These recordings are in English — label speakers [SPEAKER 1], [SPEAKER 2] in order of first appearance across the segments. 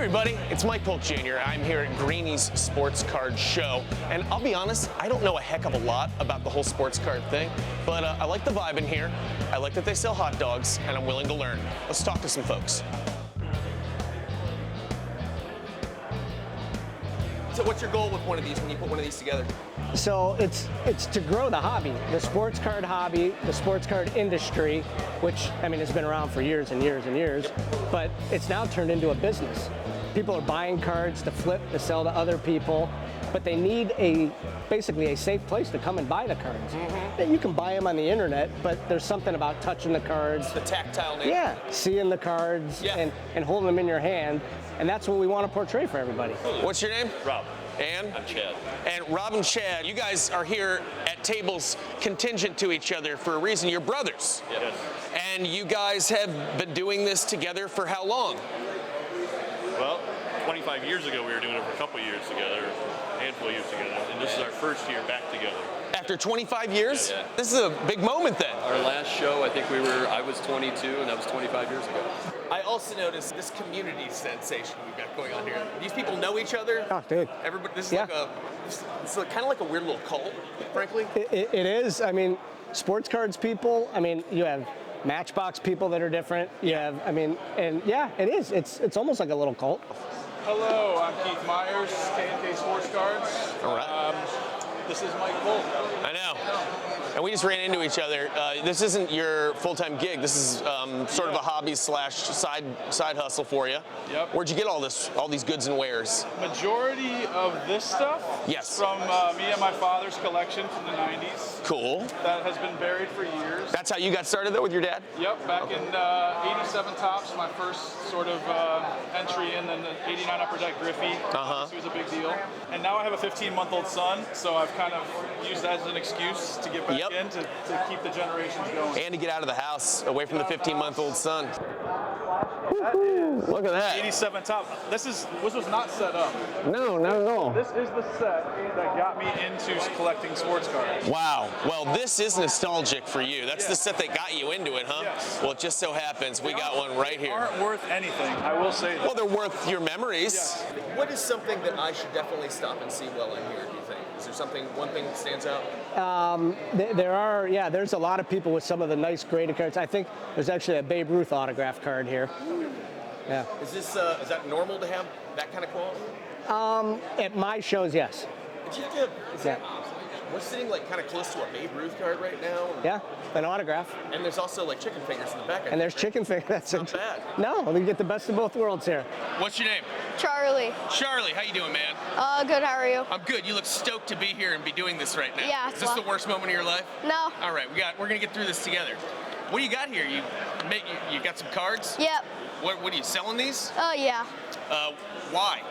[SPEAKER 1] everybody, it's Mike Polk Jr. I'm here at Greenie's Sports Card Show, and I'll be honest, I don't know a heck of a lot about the whole sports card thing, but I like the vibe in here, I like that they sell hot dogs, and I'm willing to learn. Let's talk to some folks. So what's your goal with one of these when you put one of these together?
[SPEAKER 2] So it's to grow the hobby, the sports card hobby, the sports card industry, which, I mean, it's been around for years and years and years, but it's now turned into a business. People are buying cards to flip, to sell to other people, but they need basically a safe place to come and buy the cards. Mm-hmm. You can buy them on the internet, but there's something about touching the cards.
[SPEAKER 1] The tactile nature.
[SPEAKER 2] Yeah, seeing the cards and holding them in your hand, and that's what we want to portray for everybody.
[SPEAKER 1] What's your name?
[SPEAKER 3] Rob.
[SPEAKER 1] And?
[SPEAKER 3] I'm Chad.
[SPEAKER 1] And Rob and Chad, you guys are here at tables contingent to each other for a reason. You're brothers.
[SPEAKER 3] Yes.
[SPEAKER 1] And you guys have been doing this together for how long?
[SPEAKER 3] Well, 25 years ago we were doing it for a couple years together, a handful of years together, and this is our first year back together.
[SPEAKER 1] After 25 years?
[SPEAKER 3] Yeah.
[SPEAKER 1] This is a big moment then.
[SPEAKER 3] Our last show, I think I was 22 and that was 25 years ago.
[SPEAKER 1] I also noticed this community sensation we've got going on here. These people know each other.
[SPEAKER 2] Oh, dude.
[SPEAKER 1] Everybody, this is it's kind of like a weird little cult, frankly.
[SPEAKER 2] It is. I mean, sports cards people, I mean, you have Matchbox people that are different. You have, I mean, and yeah, it is. It's almost like a little cult.
[SPEAKER 4] Hello, I'm Keith Myers, K&K Sports Cards.
[SPEAKER 1] All right.
[SPEAKER 4] This is Mike Polk.
[SPEAKER 1] I know. And we just ran into each other. This isn't your full-time gig. This is sort of a hobby / side hustle for you.
[SPEAKER 4] Yep.
[SPEAKER 1] Where'd you get all these goods and wares?
[SPEAKER 4] Majority of this stuff
[SPEAKER 1] Yes.
[SPEAKER 4] from me and my father's collection from the 90s.
[SPEAKER 1] Cool.
[SPEAKER 4] That has been buried for years.
[SPEAKER 1] That's how you got started, though, with your dad?
[SPEAKER 4] Yep, back in 87 Topps, my first sort of entry, and then the 89 Upper Deck Griffey. It was a big deal. And now I have a 15-month-old son, so I've kind of used that as an excuse to get back in to keep the generations going.
[SPEAKER 1] And to get out of the house, away from the 15-month-old son. Look at that.
[SPEAKER 4] 87 Topps. This was not set up.
[SPEAKER 2] No, not at all.
[SPEAKER 4] This is the set that got me into collecting sports cards.
[SPEAKER 1] Wow. Well, this is nostalgic for you. That's the set that got you into it, huh?
[SPEAKER 4] Yes.
[SPEAKER 1] Well, it just so happens we got one right
[SPEAKER 4] They
[SPEAKER 1] here.
[SPEAKER 4] aren't worth anything, I will say that.
[SPEAKER 1] Well, they're worth your memories.
[SPEAKER 4] Yes.
[SPEAKER 1] What is something that I should definitely stop and see while I'm here, do you think? Is there one thing that stands out?
[SPEAKER 2] There's a lot of people with some of the nice graded cards. I think there's actually a Babe Ruth autograph card here. Yeah.
[SPEAKER 1] Is that normal to have that kind of quality?
[SPEAKER 2] At my shows, yes.
[SPEAKER 1] We're sitting like kind of close to a Babe Ruth card right now.
[SPEAKER 2] Yeah, an autograph.
[SPEAKER 1] And there's also like chicken fingers in the back.
[SPEAKER 2] And there's chicken fingers. That's
[SPEAKER 1] not bad.
[SPEAKER 2] No, we get the best of both worlds here.
[SPEAKER 1] What's your name?
[SPEAKER 5] Charlie.
[SPEAKER 1] Charlie, how you doing, man?
[SPEAKER 5] Good, how are you?
[SPEAKER 1] I'm good. You look stoked to be here and be doing this right now.
[SPEAKER 5] Yeah.
[SPEAKER 1] Is this the worst moment of your life?
[SPEAKER 5] No.
[SPEAKER 1] All right, we're gonna get through this together. What do you got here? You got some cards?
[SPEAKER 5] Yep.
[SPEAKER 1] What are you selling these?
[SPEAKER 5] Yeah.
[SPEAKER 1] Why?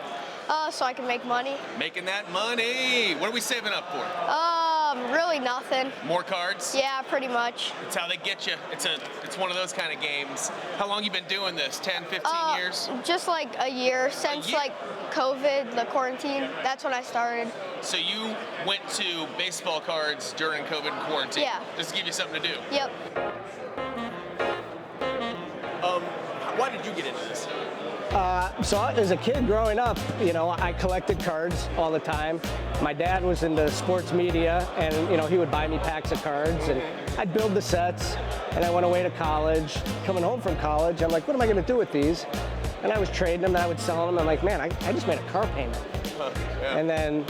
[SPEAKER 5] So I can make money.
[SPEAKER 1] Making that money. What are we saving up for?
[SPEAKER 5] Really nothing.
[SPEAKER 1] More cards?
[SPEAKER 5] Yeah, pretty much.
[SPEAKER 1] It's how they get you. It's one of those kind of games. How long you been doing this? 10, 15 years?
[SPEAKER 5] Just like a year since like COVID, the quarantine. That's when I started.
[SPEAKER 1] So you went to baseball cards during COVID and quarantine?
[SPEAKER 5] Yeah.
[SPEAKER 1] Just to give you something to do?
[SPEAKER 5] Yep.
[SPEAKER 1] Why did you get into this?
[SPEAKER 2] So as a kid growing up, I collected cards all the time. My dad was into sports media, and he would buy me packs of cards, and I'd build the sets. And I went away to college. Coming home from college, I'm like, what am I going to do with these? And I was trading them, and I would sell them. I'm like, man, I just made a car payment.
[SPEAKER 1] Yeah.
[SPEAKER 2] And then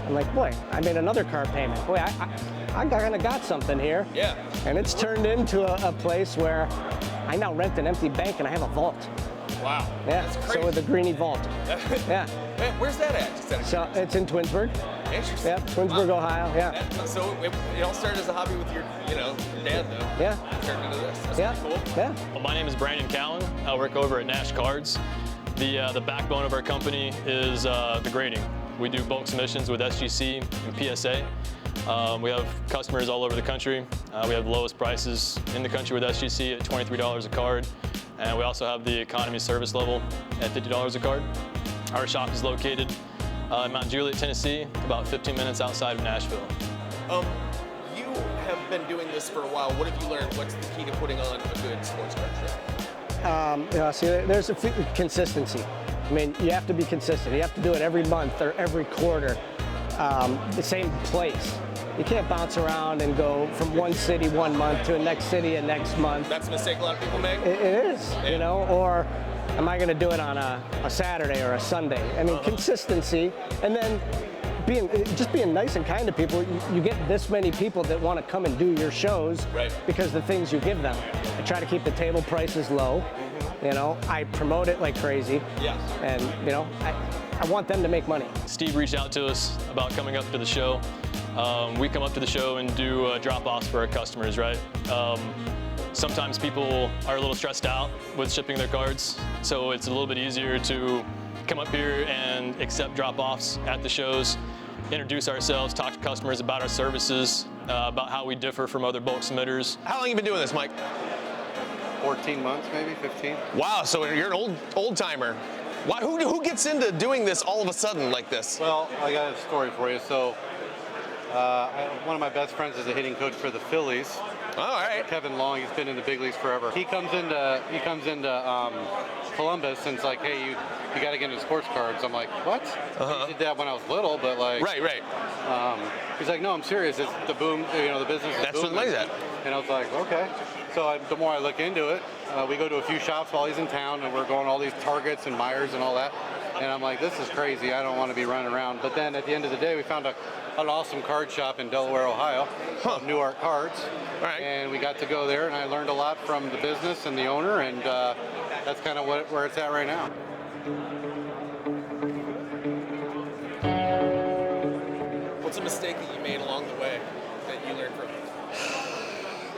[SPEAKER 2] I'm like, boy, I made another car payment. Boy, I kind of got something here.
[SPEAKER 1] Yeah.
[SPEAKER 2] And it's turned into a place where I now rent an empty bank, and I have a vault.
[SPEAKER 1] Wow.
[SPEAKER 2] Yeah,
[SPEAKER 1] That's crazy.
[SPEAKER 2] so with the Greenie vault. Yeah.
[SPEAKER 1] Man, where's that at?
[SPEAKER 2] So it's in Twinsburg.
[SPEAKER 1] Interesting.
[SPEAKER 2] Yeah, Twinsburg, Ohio. Yeah.
[SPEAKER 1] So it all started as a hobby with your dad, though.
[SPEAKER 2] Yeah.
[SPEAKER 1] Turned into this. That's
[SPEAKER 2] Yeah.
[SPEAKER 1] pretty cool.
[SPEAKER 2] Yeah.
[SPEAKER 6] Well, my name is Brandon Callan. I work over at Nash Cards. The backbone of our company is the grading. We do bulk submissions with SGC and PSA. We have customers all over the country. We have the lowest prices in the country with SGC at $23 a card. And we also have the economy service level at $50 a card. Our shop is located in Mount Juliet, Tennessee, about 15 minutes outside of Nashville.
[SPEAKER 1] You have been doing this for a while. What have you learned? What's the key to putting on a good sports card show?
[SPEAKER 2] See, there's consistency. I mean, you have to be consistent. You have to do it every month or every quarter, the same place. You can't bounce around and go from one city 1 month to the next city and next month.
[SPEAKER 1] That's a mistake a lot of people make.
[SPEAKER 2] It is, you know, or am I going to do it on a Saturday or a Sunday? I mean, consistency, and then just being nice and kind to people. You get this many people that want to come and do your shows because the things you give them. I try to keep the table prices low. You know, I promote it like crazy.
[SPEAKER 1] Yes.
[SPEAKER 2] And, you know, I want them to make money.
[SPEAKER 6] Steve reached out to us about coming up to the show. We come up to the show and do drop-offs for our customers, right? Sometimes people are a little stressed out with shipping their cards, so it's a little bit easier to come up here and accept drop-offs at the shows, introduce ourselves, talk to customers about our services, about how we differ from other bulk submitters.
[SPEAKER 1] How long have you been doing this, Mike?
[SPEAKER 7] 14 months, maybe 15.
[SPEAKER 1] Wow, so you're an old timer. Why? Who gets into doing this all of a sudden like this?
[SPEAKER 7] Well, I got a story for you. So, one of my best friends is a hitting coach for the Phillies.
[SPEAKER 1] All right.
[SPEAKER 7] Kevin Long. He's been in the big leagues forever. He comes into Columbus and it's like, hey, you got to get into sports cards. I'm like, what? I did that when I was little, but like.
[SPEAKER 1] Right.
[SPEAKER 7] He's like, no, I'm serious. It's the boom. You know, the business is
[SPEAKER 1] That's
[SPEAKER 7] booming.
[SPEAKER 1] what money's at.
[SPEAKER 7] And I was like, okay. So the more I look into it, we go to a few shops while he's in town, and we're going all these Targets and Myers and all that. And I'm like, this is crazy. I don't want to be running around. But then at the end of the day, we found an awesome card shop in Delaware, Ohio, called New Art Cards.
[SPEAKER 1] All right.
[SPEAKER 7] And we got to go there, and I learned a lot from the business and the owner, and that's kind of where it's at right now.
[SPEAKER 1] What's a mistake that you made along the way that you learned from?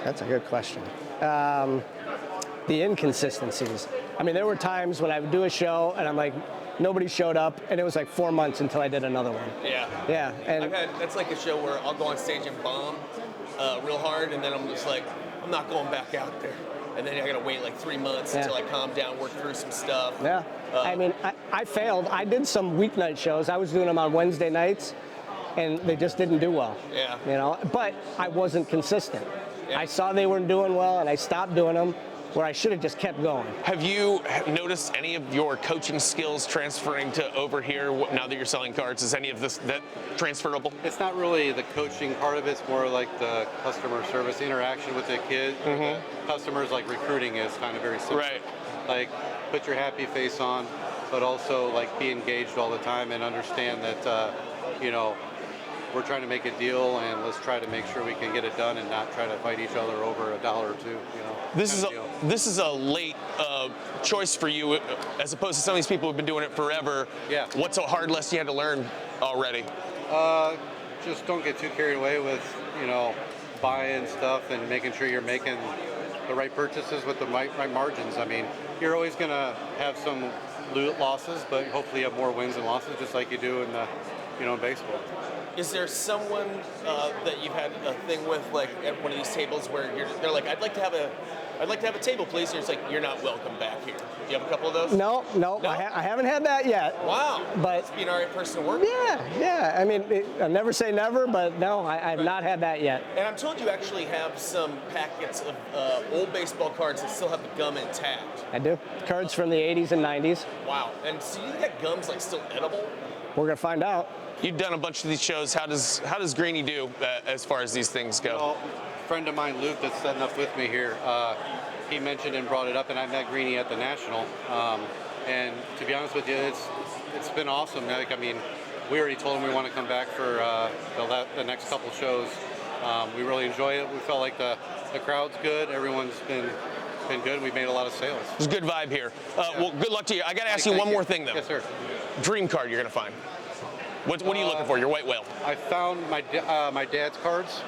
[SPEAKER 2] That's a good question. The inconsistencies. I mean, there were times when I would do a show and I'm like, nobody showed up, and it was like 4 months until I did another one.
[SPEAKER 1] Yeah.
[SPEAKER 2] And
[SPEAKER 1] That's like a show where I'll go on stage and bomb real hard, and then I'm just like, I'm not going back out there. And then I gotta wait like 3 months until I calm down, work through some stuff.
[SPEAKER 2] Yeah. I mean, I failed. I did some weeknight shows. I was doing them on Wednesday nights, and they just didn't do well.
[SPEAKER 1] Yeah.
[SPEAKER 2] You know, but I wasn't consistent.
[SPEAKER 1] Yeah.
[SPEAKER 2] I saw they weren't doing well, and I stopped doing them, where I should have just kept going.
[SPEAKER 1] Have you noticed any of your coaching skills transferring to over here now that you're selling cards? Is any of this that transferable?
[SPEAKER 7] It's not really the coaching part of it. It's more like the customer service interaction with the kid. The customers, like recruiting is kind of very simple.
[SPEAKER 1] Right.
[SPEAKER 7] Like, put your happy face on, but also like be engaged all the time and understand that, you know, we're trying to make a deal, and let's try to make sure we can get it done and not try to fight each other over $1 or $2. You know.
[SPEAKER 1] This is a late choice for you, as opposed to some of these people who've been doing it forever.
[SPEAKER 7] Yeah.
[SPEAKER 1] What's a hard lesson you had to learn already?
[SPEAKER 7] Just don't get too carried away with, you know, buying stuff and making sure you're making the right purchases with the right margins. I mean, you're always going to have some losses, but hopefully you have more wins than losses, just like you do in the, you know, in baseball.
[SPEAKER 1] Is there someone that you've had a thing with, like at one of these tables, where they're like, I'd like to have a table, please? And it's like, you're not welcome back here. Do you have a couple of those?
[SPEAKER 2] No? I haven't had that yet.
[SPEAKER 1] Wow.
[SPEAKER 2] But
[SPEAKER 1] must be an alright person to work with.
[SPEAKER 2] Yeah. I mean, I never say never, but no, I've not had that yet.
[SPEAKER 1] And I'm told you actually have some packets of old baseball cards that still have the gum intact.
[SPEAKER 2] I do. Cards from the 80s and 90s.
[SPEAKER 1] Wow. And so you think that gum's like still edible?
[SPEAKER 2] We're gonna find out.
[SPEAKER 1] You've done a bunch of these shows. How does Greenie do as far as these things go?
[SPEAKER 7] Well, a friend of mine, Luke, that's setting up with me here, he mentioned and brought it up, and I met Greenie at the National. And to be honest with you, it's been awesome. Like, I mean, we already told him we want to come back for the next couple shows. We really enjoy it. We felt like the crowd's good. Everyone's been good. We've made a lot of sales.
[SPEAKER 1] There's a good vibe here. Well, good luck to you. I got to ask you one more thing, though.
[SPEAKER 7] Yes, sir.
[SPEAKER 1] Dream card you're going to find. What are you looking for? Your white whale.
[SPEAKER 7] I found my dad's cards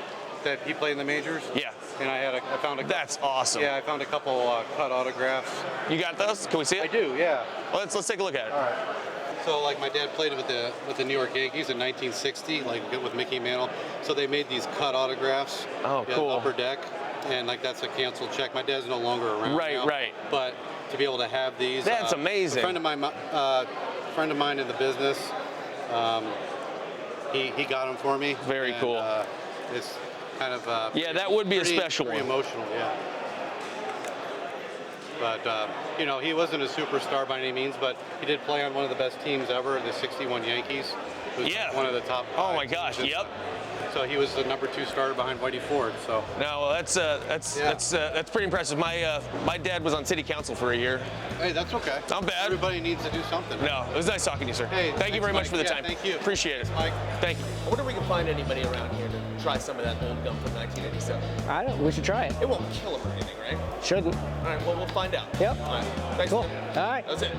[SPEAKER 7] that he played in the majors.
[SPEAKER 1] Yeah.
[SPEAKER 7] And I found a.
[SPEAKER 1] That's awesome.
[SPEAKER 7] Yeah, I found a couple cut autographs.
[SPEAKER 1] You got those? Can we see it?
[SPEAKER 7] I do. Yeah.
[SPEAKER 1] Well, let's take a look at it.
[SPEAKER 7] All right. So like my dad played with the New York Yankees in 1960, like with Mickey Mantle. So they made these cut autographs.
[SPEAKER 1] Oh, cool.
[SPEAKER 7] Upper deck, and like that's a canceled check. My dad's no longer around.
[SPEAKER 1] Right.
[SPEAKER 7] But to be able to have these.
[SPEAKER 1] That's amazing.
[SPEAKER 7] A friend of mine in the business. He got them for me.
[SPEAKER 1] Very cool.
[SPEAKER 7] It's kind of
[SPEAKER 1] yeah, that would be a special
[SPEAKER 7] one. Very emotional, yeah. But you know, he wasn't a superstar by any means, but he did play on one of the best teams ever, the '61 Yankees. Who's
[SPEAKER 1] Yeah.
[SPEAKER 7] one of the top.
[SPEAKER 1] Oh
[SPEAKER 7] 5
[SPEAKER 1] my gosh,
[SPEAKER 7] teams.
[SPEAKER 1] yep.
[SPEAKER 7] So he was the number 2 starter behind Whitey Ford. So.
[SPEAKER 1] No, well, that's pretty impressive. My dad was on city council for a year.
[SPEAKER 7] Hey, that's okay.
[SPEAKER 1] Not bad.
[SPEAKER 7] Everybody needs to do something.
[SPEAKER 1] No, it was nice talking to you, sir.
[SPEAKER 7] Hey,
[SPEAKER 1] thank you very much
[SPEAKER 7] Mike.
[SPEAKER 1] for the
[SPEAKER 7] Yeah,
[SPEAKER 1] time.
[SPEAKER 7] thank you.
[SPEAKER 1] Appreciate it.
[SPEAKER 7] Mike.
[SPEAKER 1] Thank you. I wonder if we can find anybody around here to try some of that old gum from 1987.
[SPEAKER 2] I don't. We should try it.
[SPEAKER 1] It won't kill them or anything, right?
[SPEAKER 2] Shouldn't.
[SPEAKER 1] All right, well, we'll find out.
[SPEAKER 2] Yep.
[SPEAKER 1] All right. Thanks.
[SPEAKER 2] Cool.
[SPEAKER 1] man.
[SPEAKER 2] All right.
[SPEAKER 1] That's it.